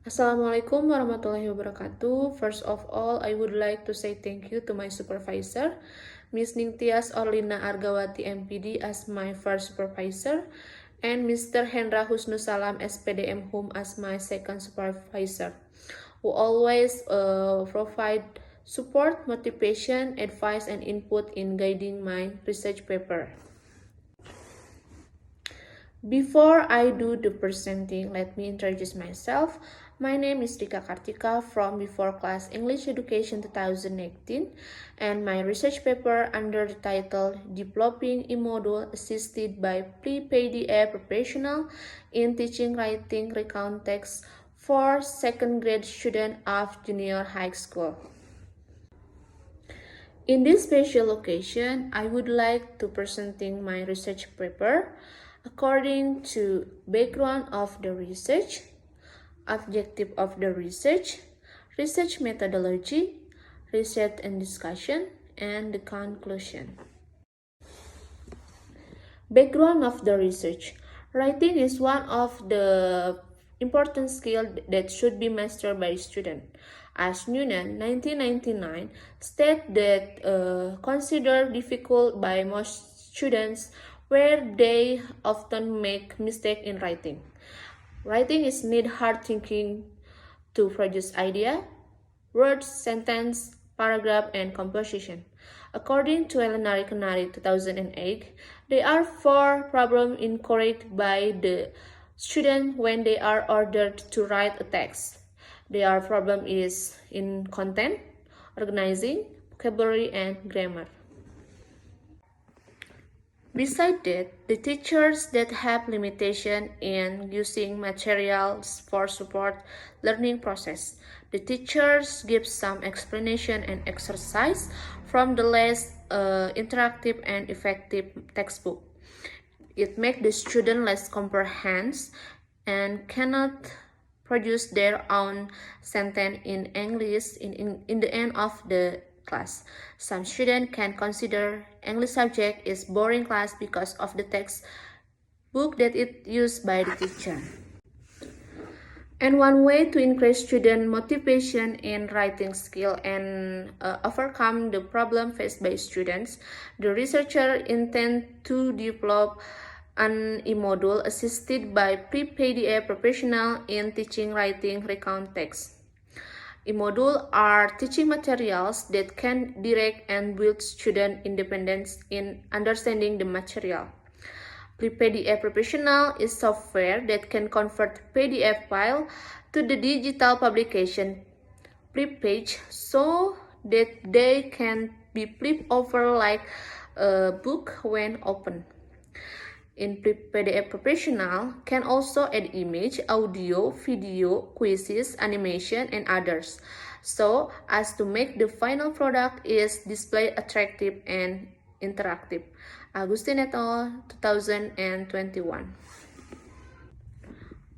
Assalamualaikum warahmatullahi wabarakatuh. First of all, I would like to say thank you to my supervisor, Ms. Ningtyas Orlina Argawati MPD as my first supervisor, and Mr. Hendra Husnusalam SPDM Hum as my second supervisor, who always provide support, motivation, advice, and input in guiding my research paper. Before I do the presenting, let me introduce myself. My name is Rika Kartika from Before Class English Education 2018, and my research paper under the title Developing a Module Assisted by Pre-PDF Professional in Teaching Writing Recount Text for second grade students of junior high school. In this special occasion, I would like to presenting my research paper according to background of the research, objective of the research methodology, research and discussion, and the conclusion. Background of the research. Writing is one of the important skills that should be mastered by students. As Noonan, 1999, stated that considered difficult by most students where they often make mistakes in writing. Writing is need hard thinking to produce idea, words, sentence, paragraph, and composition. According to Elena Canary 2008, there are 4 problems encouraged by the student when they are ordered to write a text. Their problem is in content, organizing, vocabulary, and grammar. Besides that, the teachers that have limitation in using materials for support learning process. The teachers give some explanation and exercise from the less interactive and effective textbook. It makes the student less comprehend and cannot produce their own sentence in English in the end of the class. Some students can consider English subject is boring class because of the text book that it used by the teacher. And one way to increase student motivation in writing skill and overcome the problem faced by students, the researcher intend to develop an e-module assisted by pre-PDF professional in teaching writing recount text. E-module are teaching materials that can direct and build student independence in understanding the material. Pre-PDF Professional is software that can convert PDF file to the digital publication pre-page so that they can be flipped over like a book when open. In PDF Professional can also add image, audio, video, quizzes, animation, and others, so as to make the final product is display attractive and interactive. Agustin et al. 2021.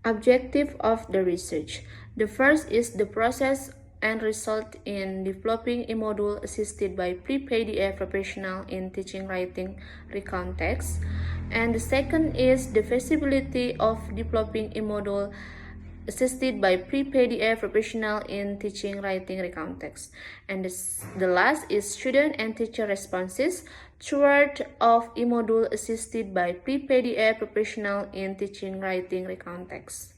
Objective of the research. The first is the process and result in developing a module assisted by pre-PDF professional in teaching writing recount text. And the second is the feasibility of developing a module assisted by pre-PDF professional in teaching writing recount text. And the last is student and teacher responses toward of a module assisted by pre-PDF professional in teaching writing recount text.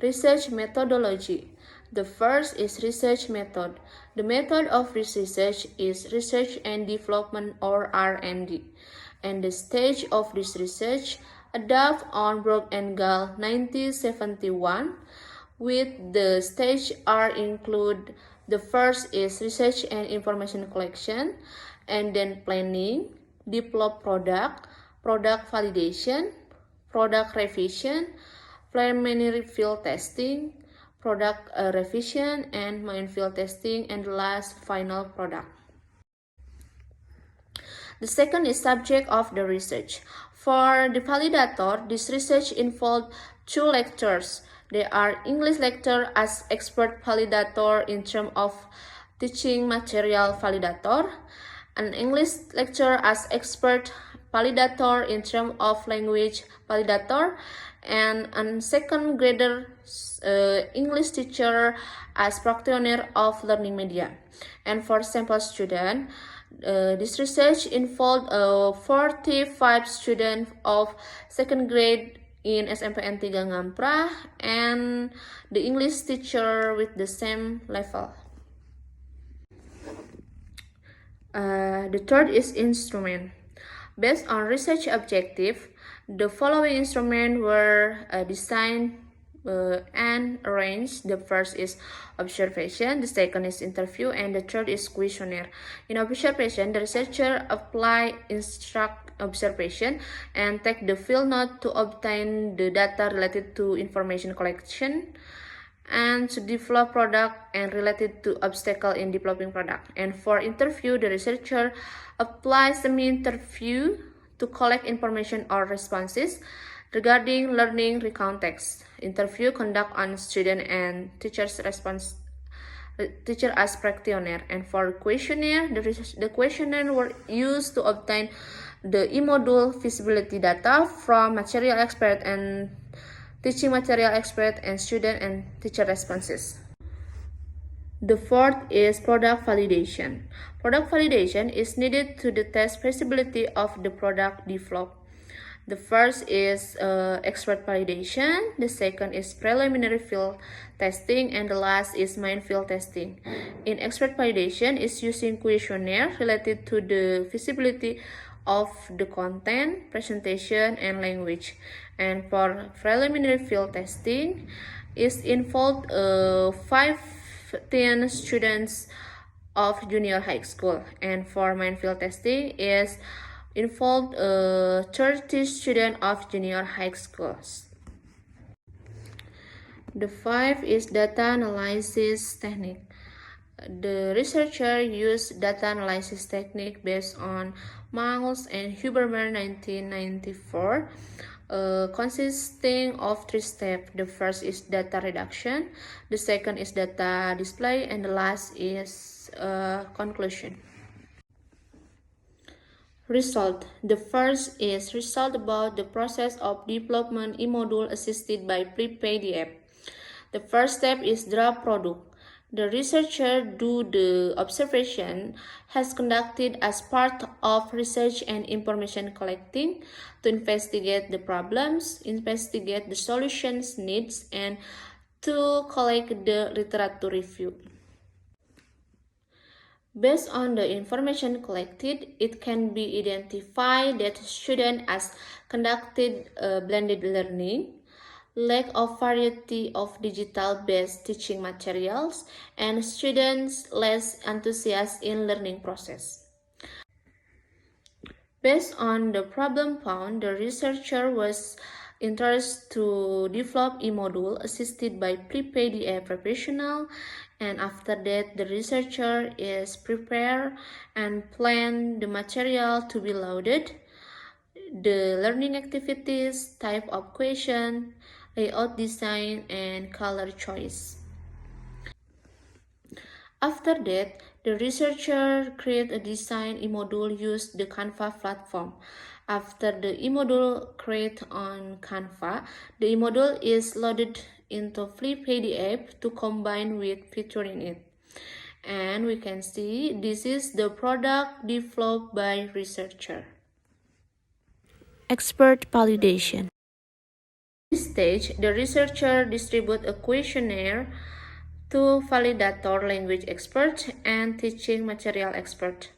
Research methodology. The first is research method. The method of research is research and development or R&D. And the stage of this research adopted on Brock and Gall 1971 with the stage R include the first is research and information collection, and then planning, develop product, product validation, product revision, preliminary field testing, product revision, and main field testing, and the last final product. The second is subject of the research. For the validator, this research involved 2 lectures. They are English lecture as expert validator in terms of teaching material validator, and English lecture as expert validator in terms of language validator, and a second grader English teacher as practitioner of learning media. And for sample student, this research involved 45 students of second grade in SMPN 3 Ngamprah and the English teacher with the same level. The third is instrument. Based on research objective, the following instruments were designed and arranged. The first is observation, the second is interview, and the third is questionnaire. In observation, the researcher apply instruct observation and take the field note to obtain the data related to information collection and to develop product and related to obstacle in developing product. And for interview, the researcher applies semi-interview to collect information or responses regarding learning context. Interview conduct on student and teacher's response. Teacher as practitioner. And for questionnaire, the questionnaire were used to obtain the e-module feasibility data from material expert and teaching material expert and student and teacher responses. The fourth is product validation. Product validation is needed to test feasibility of the product developed. The first is expert validation, the second is preliminary field testing, and the last is main field testing. In expert validation is using questionnaire related to the feasibility of the content, presentation, and language. And for preliminary field testing is involved 15 students of junior high school, and for main field testing is involved 30 students of junior high schools. The five is data analysis technique. The researcher used data analysis technique based on Miles and Huberman 1994, consisting of 3 steps. The first is data reduction, the second is data display, and the last is conclusion. Result. The first is result about the process of development e-module assisted by pre-PDF. The first step is draft product. The researcher do the observation has conducted as part of research and information collecting to investigate the problems, investigate the solutions needs, and to collect the literature review. Based on the information collected, it can be identified that student has conducted blended learning, lack of variety of digital-based teaching materials, and students less enthusiastic in learning process. Based on the problem found, the researcher was interested to develop e-module assisted by pre-PDF professional, and after that the researcher is prepare and plan the material to be loaded, the learning activities, type of question, layout design, and color choice. After that, the researcher create a design e-module use the Canva platform. After the e-module created on Canva, the e-module is loaded into free PDF to combine with feature in it. And we can see this is the product developed by researcher. Expert validation. At this stage, the researcher distribute a questionnaire to validator, language expert, and teaching material expert.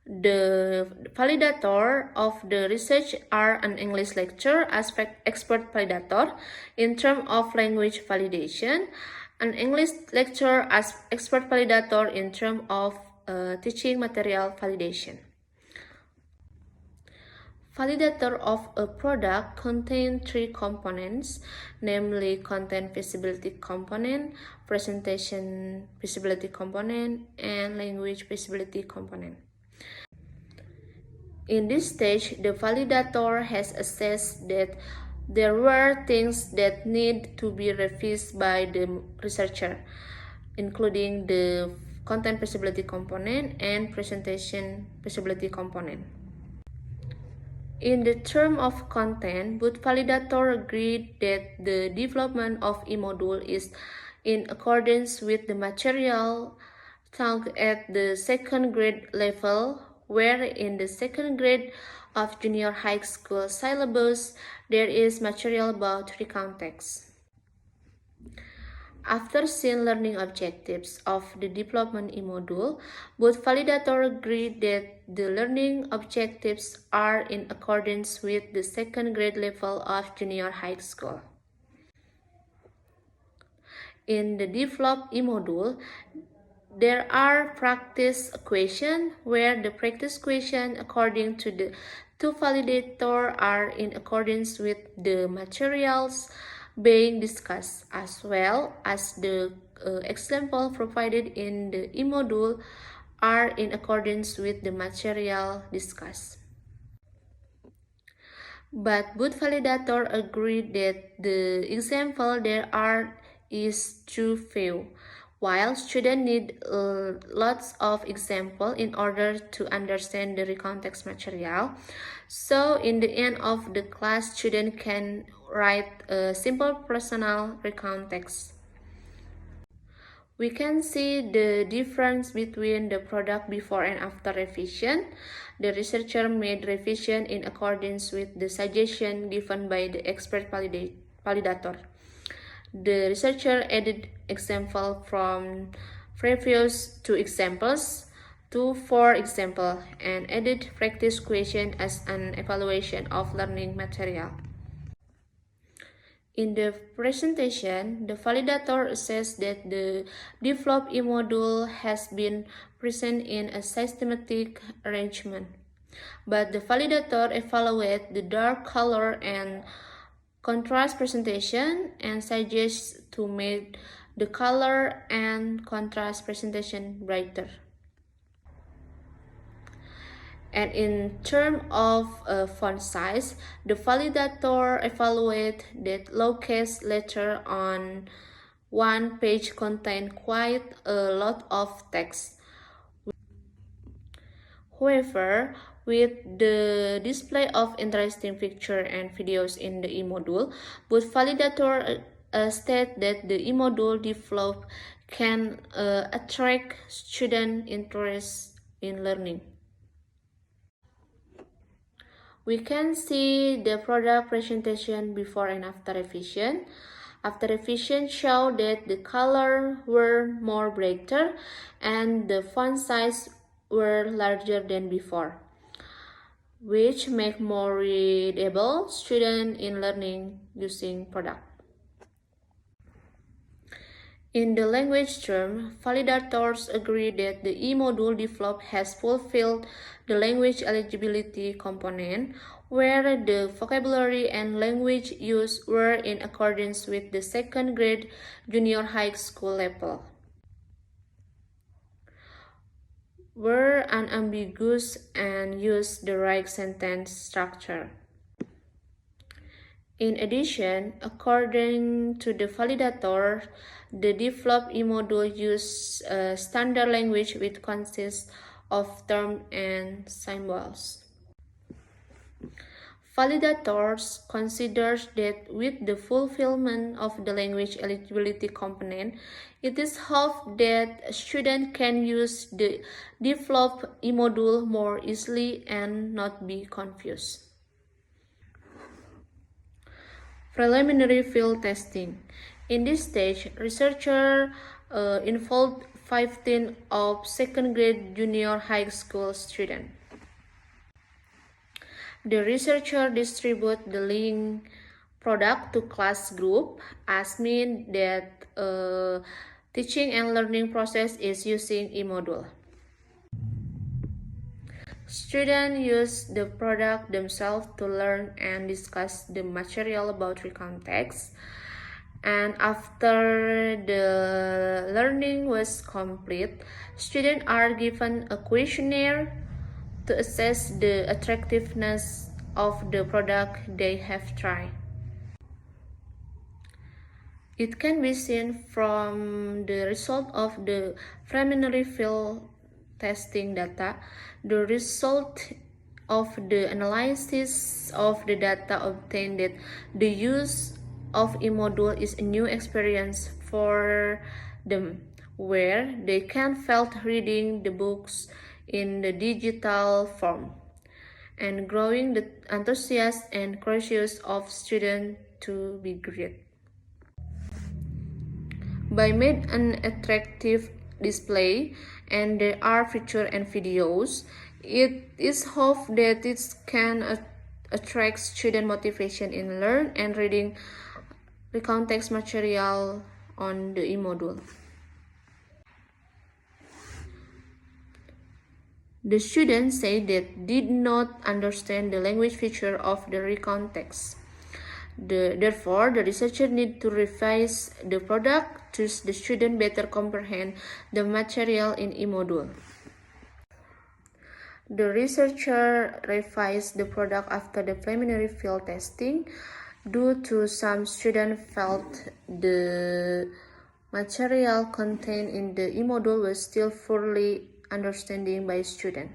The validator of the research are an English lecturer as expert validator in terms of language validation, an English lecturer as expert validator in terms of teaching material validation. Validator of a product contains 3 components, namely content feasibility component, presentation feasibility component, and language feasibility component. In this stage, the validator has assessed that there were things that need to be revised by the researcher, including the content feasibility component and presentation feasibility component. In the term of content, both validators agreed that the development of e-module is in accordance with the material taught at the second grade level, where in the second grade of junior high school syllabus there is material about recount text. After seeing learning objectives of the development e-module, both validators agree that the learning objectives are in accordance with the second grade level of junior high school. In the develop e-module, there are practice questions where the practice questions according to the two validators are in accordance with the materials being discussed, as well as the example provided in the e-module are in accordance with the material discussed. But both validators agree that the example there are is too few, while students need lots of examples in order to understand the context material. So in the end of the class, students can write a simple personal recount text. We can see the difference between the product before and after revision. The researcher made revision in accordance with the suggestion given by the expert validator. The researcher added example from previous 2 examples to 4 examples and added practice question as an evaluation of learning material. In the presentation, the validator assessed that the developed e-module has been present in a systematic arrangement, but the validator evaluated the dark color and contrast presentation and suggests to make the color and contrast presentation brighter. And in terms of font size, the validator evaluated that lowercase letter on one page contain quite a lot of text. However, with the display of interesting pictures and videos in the e-module, both validators state that the e-module developed can attract student interest in learning. We can see the product presentation before and after revision. After revision show that the color were more brighter and the font size were larger than before, which make more readable student in learning using product. In the language term, validators agree that the e-module developed has fulfilled the language eligibility component, where the vocabulary and language use were in accordance with the second grade junior high school level, were unambiguous and used the right sentence structure. In addition, according to the validator, the developed e-module uses standard language which consists of terms and symbols. Validators consider that with the fulfillment of the language eligibility component, it is hoped that students can use the developed e-module more easily and not be confused. Preliminary field testing. In this stage, researchers involved 15 of second grade junior high school students. The researcher distribute the link product to class group, as mean that teaching and learning process is using e-module. Students use the product themselves to learn and discuss the material about recount text. And after the learning was complete, students are given a questionnaire to assess the attractiveness of the product they have tried. It can be seen from the result of the preliminary field testing data. The result of the analysis of the data obtained that the use of e-module is a new experience for them, where they can felt reading the books in the digital form and growing the enthusiasm and curiosity of students to be great. By made an attractive display and there are features and videos, it is hoped that it can attract student motivation in learn and reading the context material on the e-module. The students say that did not understand the language feature of the recontext. Therefore, the researcher need to revise the product to the student better comprehend the material in e-module. The researcher revised the product after the preliminary field testing due to some students felt the material contained in the e-module was still fully understanding by students.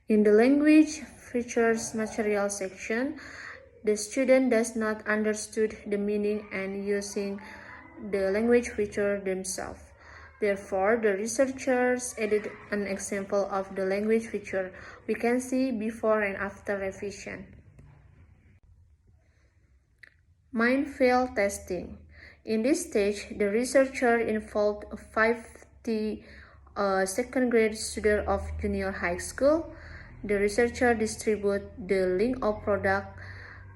In the language features material section, the student does not understood the meaning and using the language feature themselves. Therefore, the researchers added an example of the language feature we can see before and after revision. Minefield testing. In this stage, the researcher involved 50 second grade students of junior high school. The researcher distributed the link of product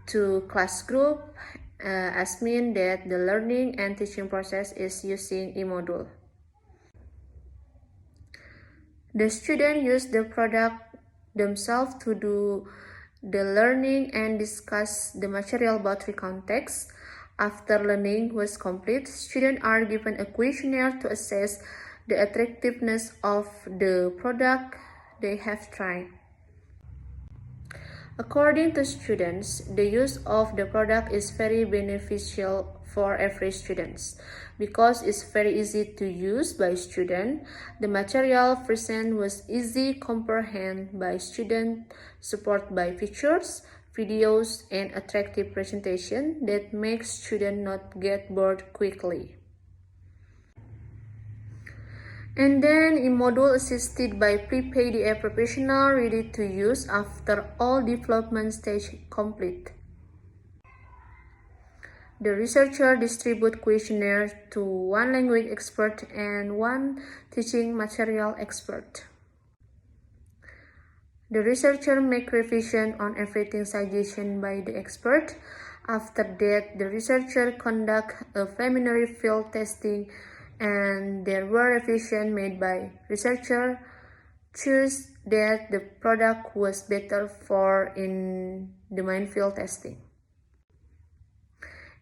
to class group as mean that the learning and teaching process is using e-module. The students use the product themselves to do the learning and discuss the material about the context. After learning was complete, students are given a questionnaire to assess the attractiveness of the product they have tried. According to students, the use of the product is very beneficial for every student because it's very easy to use by students. The material present was easy comprehend by students, supported by pictures, videos, and attractive presentation that makes students not get bored quickly. And then e-module assisted by pre-PDF professional ready to use after all development stage complete. The researcher distribute questionnaires to one language expert and one teaching material expert. The researcher make revision on everything suggested by the expert. After that, the researcher conduct a preliminary field testing and there were revisions made by researcher choose that the product was better for in the minefield testing.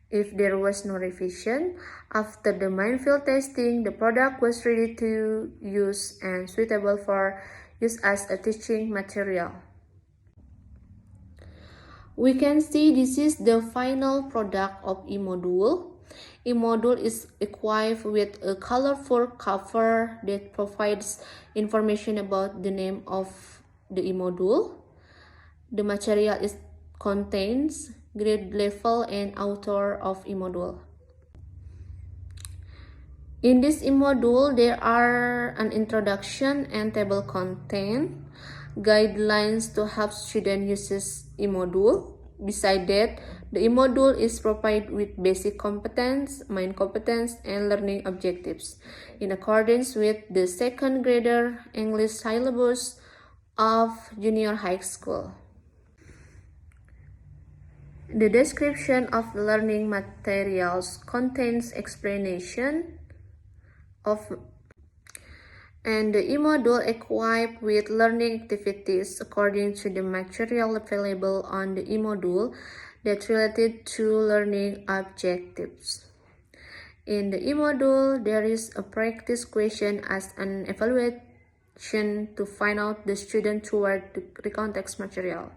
If there was no revision, after the minefield testing, the product was ready to use and suitable for use as a teaching material. We can see this is the final product of e-module. E-module is equipped with a colorful cover that provides information about the name of the e-module. The material contains grade level and author of e-module. In this e-module, there are an introduction and table content, guidelines to help students use e-module. Besides that, the e-module is provided with basic competence, main competence, and learning objectives in accordance with the second grader English syllabus of junior high school. The description of the learning materials contains explanation of and the e-module equipped with learning activities according to the material available on the e-module that related to learning objectives. In the e-module, there is a practice question as an evaluation to find out the student toward the context material.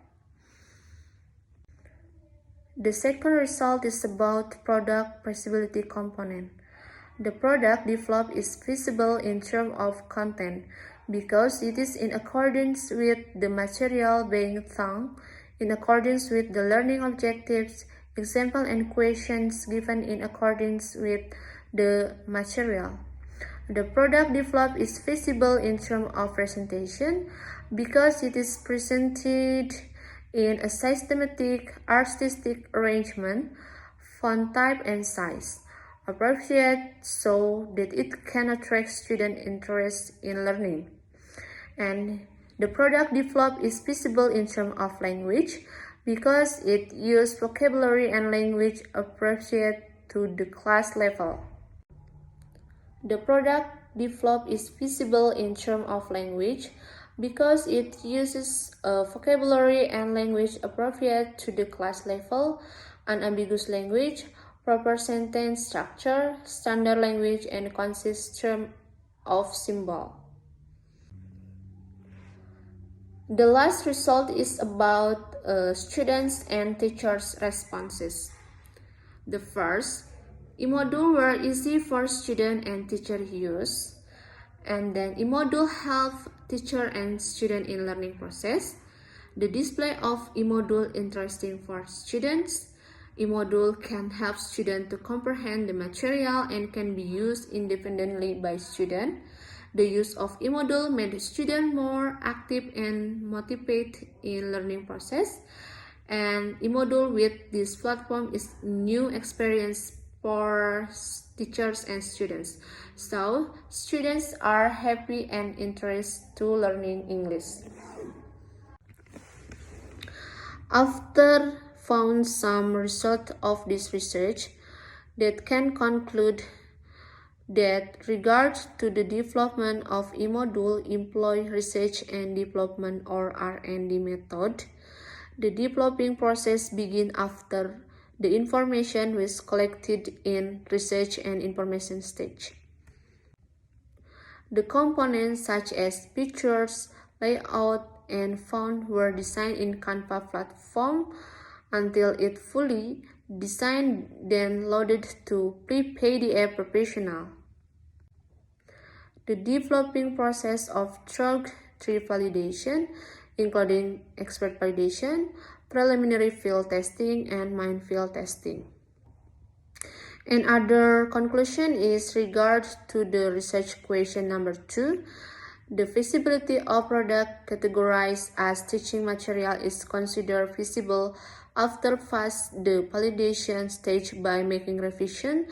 The second result is about product feasibility component. The product developed is feasible in terms of content, because it is in accordance with the material being taught, in accordance with the learning objectives, example and questions given in accordance with the material. The product developed is feasible in terms of presentation because it is presented in a systematic, artistic arrangement, font type and size, appropriate so that it can attract student interest in learning. And the product developed is feasible in terms of language because it uses vocabulary and language appropriate to the class level. The product developed is feasible in terms of language because it uses a vocabulary and language appropriate to the class level, unambiguous language, proper sentence structure, standard language, and consists of symbol. The last result is about students and teachers' responses. The first, e-module were easy for student and teacher use, and then e-module help teacher and student in learning process. The display of e-module interesting for students. E-module can help student to comprehend the material and can be used independently by student. The use of e-module made student more active and motivated in learning process. And e-module with this platform is new experience for teachers and students. So students are happy and interested to learning English. After found some result of this research that can conclude that regards to the development of e-module employ research and development or R&D method. The developing process begins after the information was collected in research and information stage. The components such as pictures, layout, and font were designed in Canva platform until it fully designed, then loaded to pre-PDF professional. The developing process of through three validation, including expert validation, preliminary field testing, and main field testing. Another conclusion is regard to the research question number 2. The feasibility of product categorized as teaching material is considered feasible after pass the validation stage by making revision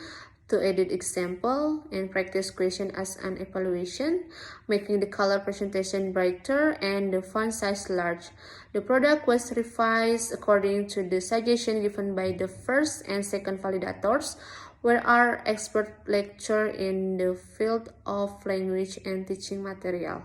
to edit example and practice question as an evaluation, making the color presentation brighter and the font size large. The product was revised according to the suggestion given by the first and second validators, where are expert lecturer in the field of language and teaching material.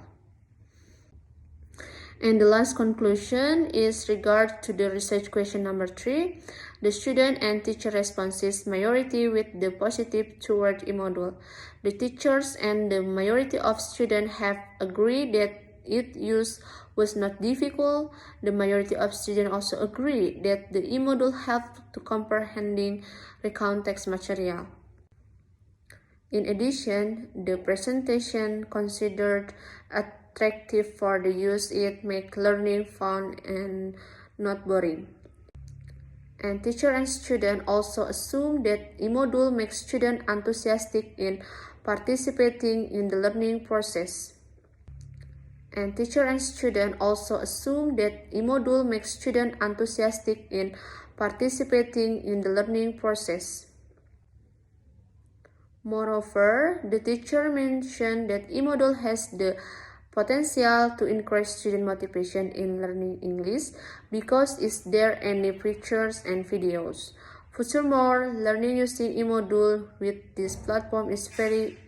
And the last conclusion is regard to the research question number 3. The student and teacher responses majority with the positive toward e-module. The teachers and the majority of students have agreed that its use was not difficult. The majority of students also agree that the e-module helped to comprehending the context material. In addition, the presentation considered attractive for the use. It make learning fun and not boring. And teacher and student also assume that e-module makes student enthusiastic in participating in the learning process. And teacher and student also assume that e-module makes student enthusiastic in participating in the learning process. Moreover, the teacher mentioned that e-module has the potential to increase student motivation in learning English because is there any pictures and videos. Furthermore, learning using e-module with this platform is very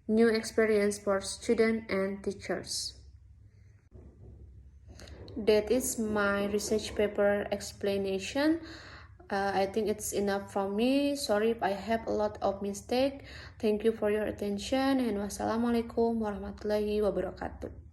new experience for students and teachers. That is my research paper explanation. I think it's enough from me. Sorry if I have a lot of mistake. Thank you for your attention and wassalamualaikum warahmatullahi wabarakatuh.